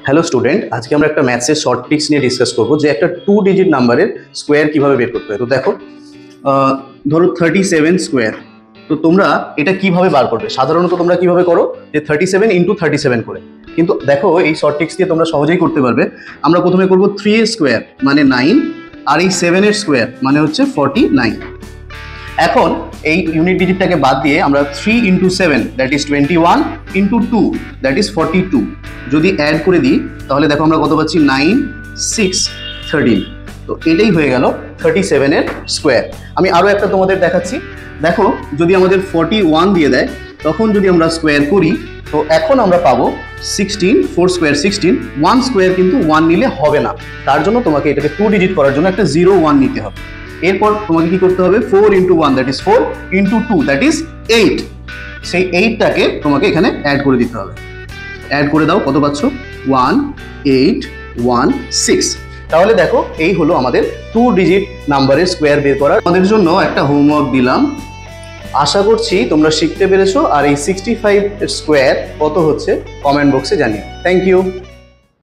Hello student, আজকে আমরা একটা ম্যাথসের শর্ট ট্রিক্স নিয়ে ডিসকাস করবো যে একটা 2 ডিজিট নাম্বারের স্কোয়ার কিভাবে বের করতে হয়। তো দেখো, ধরো 37 স্কোয়ার। তো তোমরা এটা কিভাবে বার করবে? সাধারণত তোমরা কিভাবে করো যে 37 ইন্টু 37 করে, কিন্তু দেখো এই শর্ট ট্রিক্স দিয়ে তোমরা সহজেই করতে পারবে। আমরা প্রথমে করবো 3 এর স্কোয়ার মানে 9, আর এই 7 এর স্কোয়ার মানে হচ্ছে 49। এখন এই ইউনিট ডিজিটটাকে বাদ দিয়ে আমরা 3 into 7 that is 21 into 2 that is 42 যদি অ্যাড করে দিই তাহলে দেখো আমরা কত পাচ্ছি 9, 6, 13। তো এটাই হয়ে গেল 37 এর স্কোয়ার। আমি আরও একটা তোমাদের দেখাচ্ছি। দেখো, যদি আমাদের 41 দিয়ে দেয় তখন যদি আমরা স্কোয়ার করি তো এখন আমরা পাবো 16, 4 স্কোয়ার 16, 1 স্কোয়ার কিন্তু 1 নিলে হবে না, তার জন্য তোমাকে এটাকে 2 ডিজিট করার জন্য একটা 0, 1 নিতে হবে। এরপর তোমাকে কি করতে হবে 4 into 1 that is 4 into 2 that is 8। সেই 8টাকে তোমাকে এখানে অ্যাড করে দিতে হবে। অ্যাড করে দাও, কত পাচ্ছ 1, 8, 1, 6। তাহলে দেখো এই হলো আমাদের 2 ডিজিট নাম্বারের স্কোয়ার বের করার। আমাদের জন্য একটা হোমওয়ার্ক দিলাম, আশা করছি তোমরা শিখতে পেরেছো। আর এই 65 স্কোয়ার কত হচ্ছে কমেন্ট বক্সে জানিও। Thank you.